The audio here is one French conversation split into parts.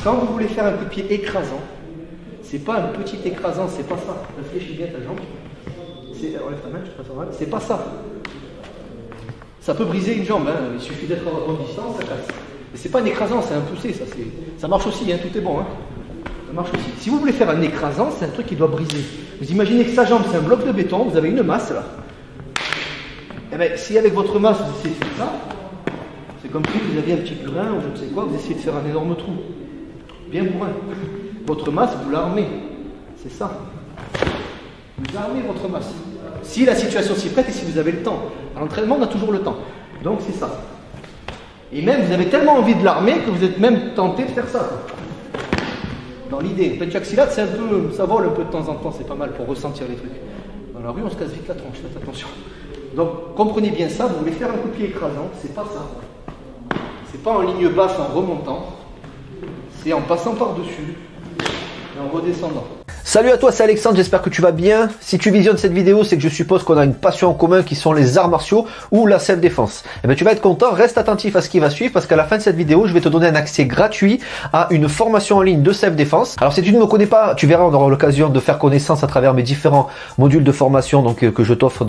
Quand vous voulez faire un coup de pied écrasant, c'est pas un petit écrasant, c'est pas ça. Réfléchis bien ta jambe. Enlève ta main, je te passe en mal. C'est pas ça. Ça peut briser une jambe, hein. Il suffit d'être à bonne distance, ça casse. Mais c'est pas un écrasant, c'est un poussé, ça marche aussi, hein. Tout est bon. Hein. Ça marche aussi. Si vous voulez faire un écrasant, c'est un truc qui doit briser. Vous imaginez que sa jambe, c'est un bloc de béton, vous avez une masse là. Et bien, si avec votre masse, vous essayez de faire ça, c'est comme si vous aviez un petit purin ou je ne sais quoi, vous essayez de faire un énorme trou. Bien bourrin. Votre masse, vous l'armez. C'est ça. Vous armez votre masse. Si la situation s'y prête et si vous avez le temps. À l'entraînement, on a toujours le temps. Donc c'est ça. Et même, vous avez tellement envie de l'armer que vous êtes même tenté de faire ça. Dans l'idée. Penchaxilat, c'est un peu, ça vole un peu de temps en temps, c'est pas mal pour ressentir les trucs. Dans la rue, on se casse vite la tronche, faites attention. Donc, comprenez bien ça, vous voulez faire un coup de pied écrasant, c'est pas ça. C'est pas en ligne basse en remontant, c'est en passant par-dessus et en redescendant. Salut à toi, c'est Alexandre, j'espère que tu vas bien. Si tu visionnes cette vidéo, c'est que je suppose qu'on a une passion en commun qui sont les arts martiaux ou la self-défense. Eh bien, tu vas être content, reste attentif à ce qui va suivre parce qu'à la fin de cette vidéo, je vais te donner un accès gratuit à une formation en ligne de self-défense. Alors, si tu ne me connais pas, tu verras, on aura l'occasion de faire connaissance à travers mes différents modules de formation que je t'offre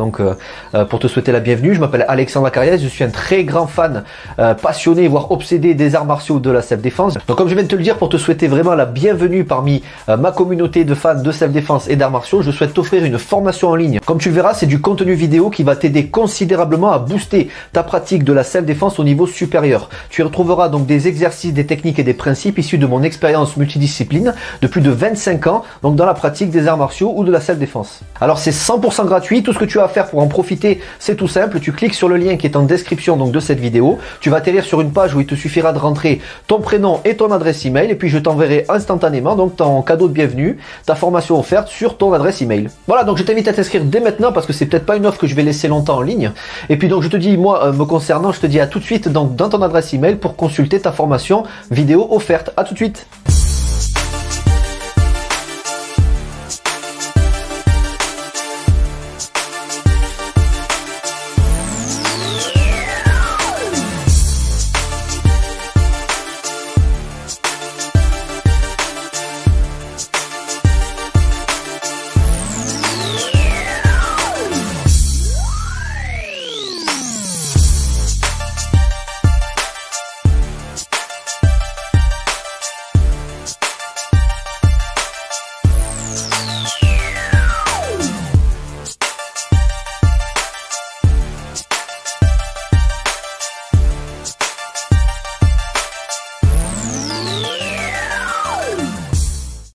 pour te souhaiter la bienvenue. Je m'appelle Alexandre Acariès, je suis un très grand fan, passionné, voire obsédé des arts martiaux de la self-défense. Donc, comme je viens de te le dire, pour te souhaiter vraiment la bienvenue parmi ma communauté de fans de self-défense et d'arts martiaux, je souhaite t'offrir une formation en ligne. Comme tu le verras, c'est du contenu vidéo qui va t'aider considérablement à booster ta pratique de la self-défense au niveau supérieur. Tu y retrouveras donc des exercices, des techniques et des principes issus de mon expérience multidiscipline de plus de 25 ans, donc dans la pratique des arts martiaux ou de la self-défense. Alors c'est 100% gratuit, tout ce que tu as à faire pour en profiter, c'est tout simple, tu cliques sur le lien qui est en description donc de cette vidéo, tu vas atterrir sur une page où il te suffira de rentrer ton prénom et ton adresse email et puis je t'enverrai instantanément donc ton cadeau de bienvenue, ta formation offerte sur ton adresse email. Voilà, donc je t'invite à t'inscrire dès maintenant parce que c'est peut-être pas une offre que je vais laisser longtemps en ligne. Et puis donc je te dis, moi me concernant, je te dis à tout de suite donc dans ton adresse email pour consulter ta formation vidéo offerte. À tout de suite.